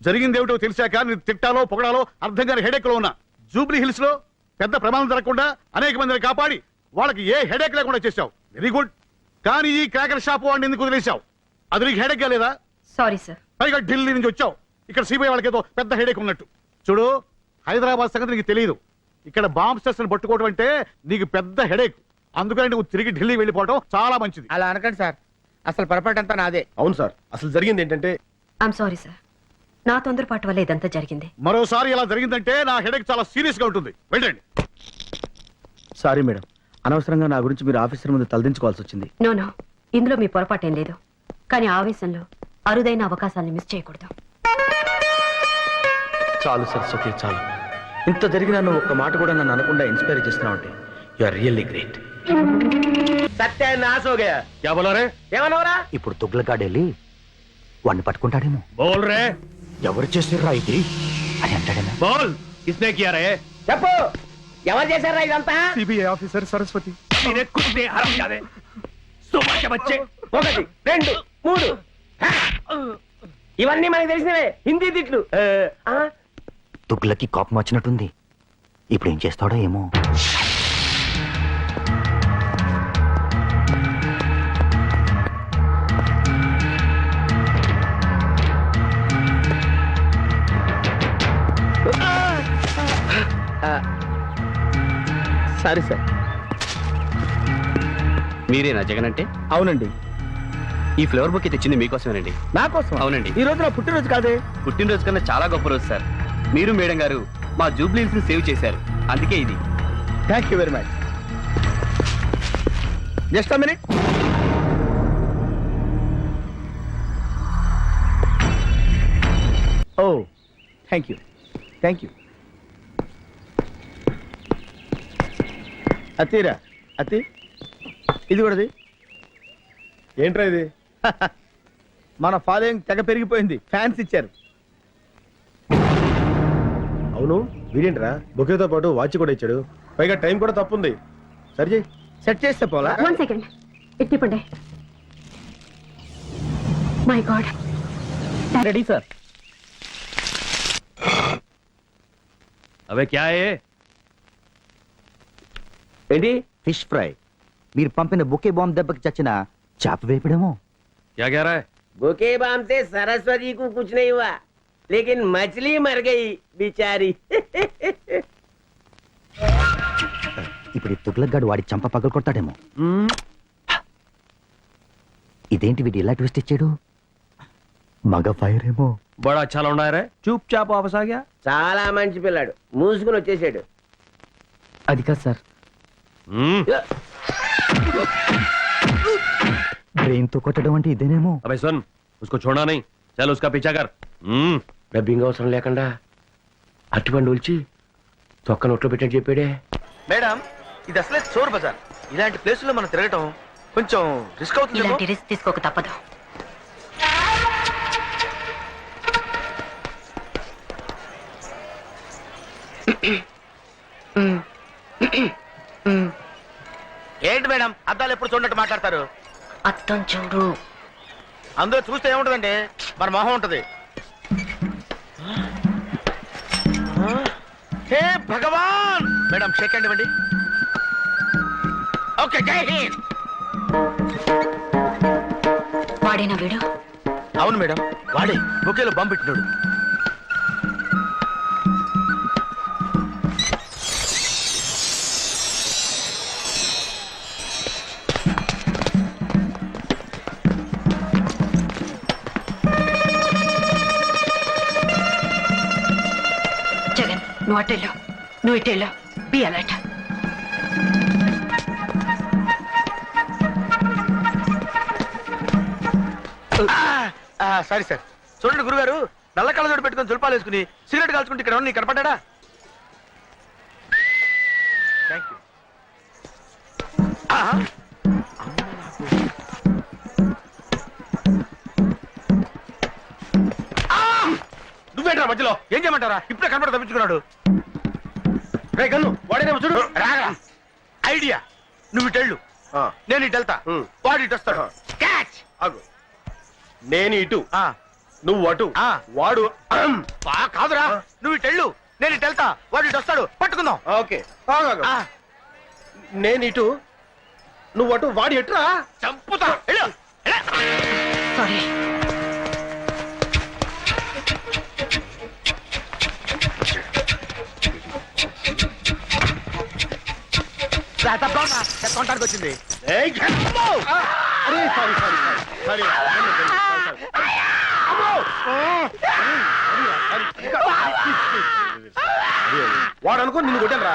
జరిగింది ఏమిటో తెలిసాక నేను తిట్టాలో పొగడాలో అర్థం కాని హెడేక్ లో ఉన్నా. జూబ్లీ హిల్స్ లో పెద్ద ప్రమాదం జరగకుండా అనేక మందిని కాపాడి వాళ్ళకి ఏ హెడేక్ లేకుండా చేశావు. Very good. కానీ ఈ క్రాకర్ షాప్ వాడిని ఎందుకు వదిలేశావు? అది నీకు హెడేక్ లేదా? Sorry sir. పైగా ఢిల్లీ నుంచి వచ్చావు. ఇక్కడ సిబిఐ వాళ్ళకి ఏదో పెద్ద హెడేక్ ఉన్నట్టు. చూడు, హైదరాబాద్ సంగతి నీకు తెలియదు. ఇక్కడ బాంబ్ స్టేషన్ పట్టుకోవడం అంటే నీకు పెద్ద హెడేక్. అందుకని నువ్వు తిరిగి ఢిల్లీ వెళ్ళిపోవడం చాలా మంచిది. అలా అనకండి సార్, అసలు పొరపాటు అంతా నాదే. అవును సార్, అసలు జరిగింది ఏంటంటే ఐఎమ్ సారీ సార్. నా తొందరపాటు వల్ల ఇదంతా జరిగింది. మరోసారి ఇలా జరిగిందంటే నా హెడేక్ చాలా సీరియస్ గా ఉంటుంది. వెళ్ళండి. సారీ మేడం, అనవసరంగా నా గురించి మీరు ఆఫీసర్ ముందు తలదించుకోవాల్సి వచ్చింది. నో, ఇందులో మీ పొరపాటేం లేదు. కానీ ఆవేశంలో అరుదైన అవకాశాన్ని మిస్ చేయకూడదు. చాలు సరస్వతి, చాలు. ఇంత జరిగినా నువ్వు ఒక్క మాట కూడా నన్ను అనకుండా ఇన్స్పైర్ చేస్తున్నావు అంటే యు ఆర్ రియల్లీ గ్రేట్. సత్యానాశ హో గయా. క్యా బోలా రే? ఏమన్నావురా? ఇప్పుడు తుగ్లకాడు వెళ్ళి వాడిని పట్టుకుంటాడేమో. బోల్ రే. ఎవరు చేసిర్రా ఇది అని అంటాడేమో. బోల్. కిస్నే కియా రే? చెప్పు, ఎవరు చేశారా ఇదంతా? CBI officer Saraswati. ఒకటి, రెండు, మూడు. ఇవన్నీ మనకి తెలిసినవే హిందీ తిట్లు. తుగ్లకి కోపం వచ్చినట్టుంది. ఇప్పుడు ఏం చేస్తాడో ఏమో. Sorry sir. మీరేనా జగన్ అంటే? అవునండి. ఈ ఫ్లేవర్ బుక్ తెచ్చింది మీకోసమేనండి. నా కోసం? అవునండి. ఈ రోజు నా పుట్టినరోజు కాదే. పుట్టినరోజు కన్నా చాలా గొప్ప రోజు సార్. మీరు మేడం గారు మా జూబ్లీ హిల్స్ ని సేవ్ చేశారు. అందుకే ఇది. Thank you very much. Just a minute. Oh, thank you, thank you. అతిరా అతి, ఇది కూడాది. ఏంట్రా ఇది? మన ఫాలోయింగ్ తెగ పెరిగిపోయింది. ఫ్యాన్స్ ఇచ్చారు. అవును, వీడేంట్రా బొకేతో పాటు వాచ్ కూడా ఇచ్చాడు. పైగా టైం కూడా తప్పుంది. సరి చేయి. సెట్ చేస్తే పోలా. 1 సెకండ్. ఇట్టిపండి. My god. Ready sir. అవే క్యా హై? ఏంటి? Fish fry. మీరు పంపిన బుకే బాంబ్ దెబ్బకి చచ్చిన చేప వేపడేమో. क्या कह रहा है? बुके बाम से सरस्वती को कुछ नहीं हुआ, लेकिन मछली मर गई बेचारी. ఇప్పుడు ఈ తుగ్లక్ వాడి చంప పగలు కొడతాడేమో. ఇదేంటి వీడు ఇలా ట్విస్ట్ ఇచ్చాడు? మగ ఫైర్ ఏమో. बड़ा अच्छा लौंडा है रे. चुपचाप वापस आ गया. చాలా మంచి పిల్లాడు, మూసుకుని వచ్చేసాడు. అది కాదు సార్. బ్రెయిన్ తో కొట్టడం అంటే ఇదేనేమో. अबे सुन, उसको छोड़ना नहीं. चल उसका पीछा कर. డబ్బింగ్ అవసరం లేకుండా అటువంటి ఉల్చి తొక్క నోట్లో పెట్టని చెప్పాడే. మేడం, ఇది అసలే చోర్ బజార్. ఇలాంటి ప్లేసుల్లో మనం తిరగటం కొంచెం రిస్క్ అవుతుంది. ఇలాంటి రిస్క్ తీసుకోక తప్పదు. ఏంటి మేడం, అద్దాలు ఎప్పుడు చూడట్టు మాట్లాడతారు? అర్థం చూడు. అందులో చూస్తే ఏముంటదండి, మన మొహం ఉంటది. హే భగవాన్. మేడం షేక్ హ్యాండ్ ఇవ్వండి. ఓకే, జై హింద్. వాడేనా వీడు? అవును మేడం, వాడే బొకేలో బాంబు పెట్టినాడు. జగన్, నువ్వు అటెళ్ళు, నువ్వు ఇటెళ్ళు. Be alert. Sorry sir. చూడండి గురుగారు, నల్ల కళ్ళజోడు పెట్టుకుని చుల్పాలు వేసుకుని సిగరెట్ కాల్చుకుంటే ఇక్కడ నీకు కనపడ్డా? Thank you. నువ్వేంట్రా మధ్యలో? ఏం చేయమంటారా? ఇప్పుడే కనపడ తప్పించుకున్నాడు. రే గన్ను, వాడేనేమో చూడు. రాగా ఐడియా. నువ్వు ఇటెళ్ళు, నేను ఇటు వెళ్తా. వాడు ఇటు వస్తాడు. క్యాచ్. నేను ఇటు, నువ్వు అటు ఆ. వాడు కాదురా నువ్వు ఇటు వెళ్ళు, నేను ఇటు వెళ్తా, వాడు ఇటు వస్తాడు, పట్టుకుందాం. ఓకే ఆగు, ఆగు. ఆ, నేను ఇటు నువ్వు అటు వాడు ఎటురా చంపుతా. వెళ్ళు, వెళ్ళు. సారీ. రా, తప్పకుండా. కొనడానికి వచ్చింది. ఏయ్, అమ్మో! అరే సారీ సారీ సారీ వాడు అనుకో నిన్ను కొట్టాను రా.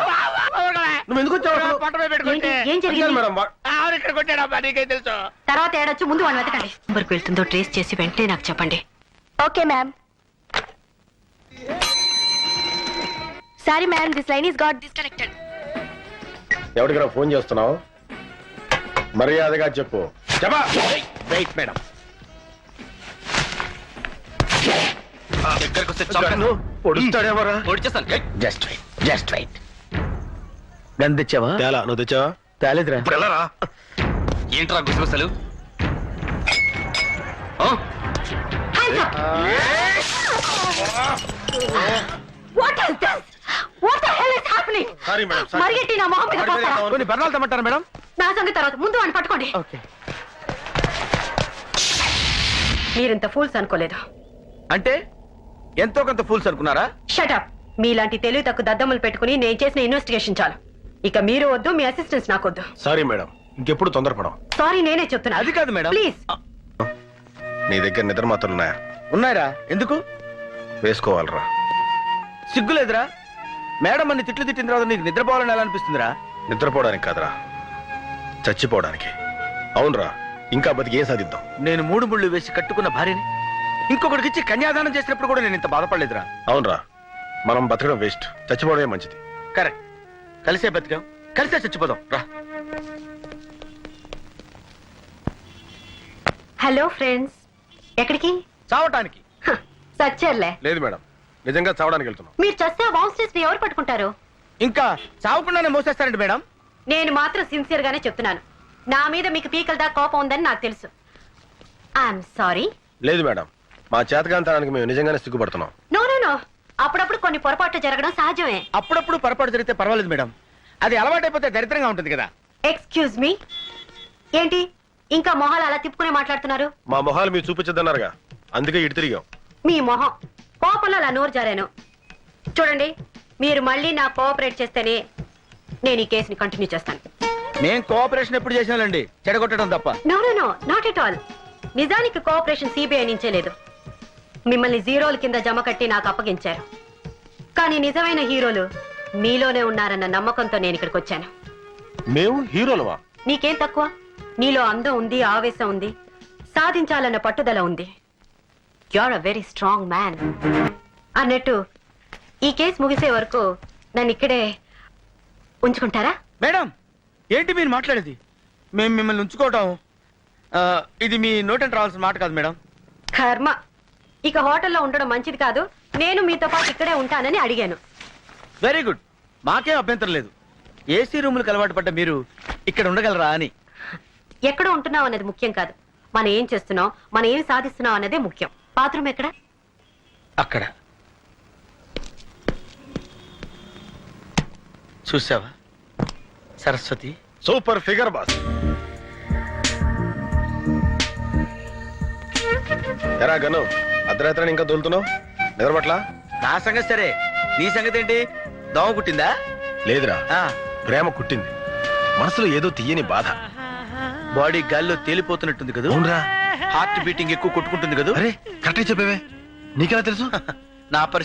నువ్వు ఎందుకు వచ్చావు అసలు? పొట్ట మీద పెట్టుకుంటే. ఏంటి? ఏం జరిగింది? అడిగాను మేడం ఆవిడ ఇక్కడ కొట్టాడమ్మా, నీకేం తెలుసు? తర్వాత ఏడొచ్చు, ముందు వాడిని వెతకండి. నెంబర్కి వెళ్తుందో ట్రేస్ చేసి వెంటనే నాకు చెప్పండి. Okay ma'am. Sorry ma'am, this line is got disconnected. ఎవరికైనా ఫోన్ చేస్తున్నావు? మర్యాదగా చెప్పు. చెప్పా. Wait madam. దగ్గరకు వస్తే గన్ను పొడుస్తాడేమోరా. పొడిచేస్తాను. Just wait, just wait. Gun తెచ్చావా? తేలా నువ్వు తెచ్చావా? తేలేదురా. ఇప్పుడు వెళ్ళరా? ఏంట్రా గుసగుసలు? ఆ? What is this? What the hell is happening? Sorry madam మరిగెట్టి నా మొహం మీద పోస్తారా? కొన్ని బర్ణాలు తెమ్మంటారా మేడం? నా సంగతి తర్వాత, ముందు వాడిని పట్టుకోండి. ఓకే. మీరింత ఫూల్స్ అనుకోలేదు. అంటే ఎంతో కొంత ఫూల్స్ అనుకున్నారా? షటప్. మీలాంటి తెలివి తక్కువ దద్దమ్మలు పెట్టుకుని నేను చేసిన ఇన్వెస్టిగేషన్ చాలు. ఇక మీరు వద్దు, మీ అసిస్టెంట్స్ నాకొద్దు. సారీ మేడం, ఇంకెప్పుడు తొందరపడం. సారీ, నేనే చెప్తున్నా. అది కాదు మేడం. ప్లీజ్. నీ దగ్గర నిద్ర మాత్రం ఉన్నాయా? ఉన్నాయిరా. ఎందుకు? వేసుకోవాలరా. సిగ్గులేదురా? మేడం అన్ని తిట్లు తిట్టిన తర్వాత నీకు నిద్రపోవాలని ఎలా అనిపిస్తుందిరా? నిద్రపోవడానికి కాదురా, చచ్చిపోవడానికి. అవునరా, ఇంకా బతికి ఏం సాధిద్దాం? నేను 3 ముళ్ళు వేసి కట్టుకున్న భార్యని ఇంకొకటికి ఇచ్చి కన్యాదానం చేసినప్పుడు కూడా నేను ఇంత బాధపడలేదురా. అవునరా, మనం బతకడం వేస్ట్, చచ్చిపోవడమే మంచిది. కరెక్ట్. కలిసే బతికాం, కలిసే చచ్చిపోదాం. రా. Hello friends. ఎక్కడికి? చావటానికి. సచ్చేర్లే. లేదు మేడం, నిజంగా చావడానికి వెళ్తున్నాం. మీరు చస్తే బాన్స్టర్స్ ని ఎవరు పట్టుకుంటారు? ఇంకా చావకుండానే మోసేస్తారండి మేడం. నేను మాత్రం సిన్సియర్ గానే చెప్తున్నాను. నా మీద మీకు పీకల దాకా కోపం ఉందని నాకు తెలుసు. I'm sorry. లేదు మేడం, మా చేతకాంతానికి మేము నిజంగానే సిగ్గుపడుతున్నాం. No no no. అప్పుడప్పుడు కొన్ని పొరపాట్లు జరగడం సహజమే. అప్పుడప్పుడు పొరపాటు జరిగితే పర్వాలేదు మేడం, అది అలవాటైపోతే దరిద్రంగా ఉంటుంది కదా. Excuse me. ఏంటి ఇంకా మొహాలు అలా తిప్పుకునే మాట్లాడుతున్నారు? మా మొహాలు మీరు చూపించద్దన్నారుగా, అందుకే ఇటు తిరిగాం. మీ మొహం కోపంలో అలా నోరు జారాను. చూడండి, మీరు మళ్ళీ నా కోఆపరేట్ చేస్తేనే నేను ఈ కేసుని కంటిన్యూ చేస్తాను. మేం కోఆపరేషన్ ఎప్పుడు చేసినాలండి, చెడగొట్టడం తప్ప. No no no, not at all. నిజానికి కోఆపరేషన్ సిబిఐ నుంచే లేదు. మిమ్మల్ని జీరోల కింద జమ కట్టి నాకు అప్పగించారు. కానీ నిజమైన హీరోలు మీలోనే ఉన్నారన్న నమ్మకంతో నేను ఇక్కడికి వచ్చాను. మేము హీరోలవా? నీకేం తక్కువ? నీలో అందం ఉంది, ఆవేశం ఉంది, సాధించాలన్న పట్టుదల ఉంది. You are a very strong man. అన్నట్టు ఈ కేసు ముగిసే వరకు నన్ను ఇక్కడే ఉంచుకుంటారా? మేడం, ఏంటి మీరు మాట్లాడేది? మేము మిమ్మల్ని ఉంచుకోవటం ఇది మీ నోటెంట్ రావాల్సిన మాట కాదు మేడం. కర్మ. ఇక హోటల్లో ఉండడం మంచిది కాదు. నేను మీతో పాటు ఇక్కడే ఉంటానని అడిగాను. వెరీ గుడ్, మాకేం అభ్యంతరం లేదు. ఏసీ రూములకు అలవాటు పడ్డ మీరు ఇక్కడ ఉండగలరా అని. ఎక్కడ ఉంటున్నాం అనేది ముఖ్యం కాదు, మనం ఏం చేస్తున్నాం, మనం ఏం సాధిస్తున్నాం అన్నదే ముఖ్యం. బాత్రూమ్ ఎక్కడ? అక్కడ. చూసావా సరస్వతి? Super figure boss. ఎరా గను, అర్ధరాత్రి ఇంకా దొలుతున్నావు? నిద్రపట్ల? నా సంగతి సరే, నీ సంగతి ఏంటి? దోమ కుట్టిందా? లేదురా, ఆ, ప్రేమ కుట్టింది. మనసులో ఏదో తీయని బాధ. బాడీ గాల్లో తేలిపోతున్నట్టుంది కదా. అవునరా. హార్ట్ బీటింగ్ ఎక్కువ కొట్టుకుంటుంది కదా. అరే కరెక్ట్ చెప్పేవే, నీకెలా తెలుసు? నా పరిస్థితి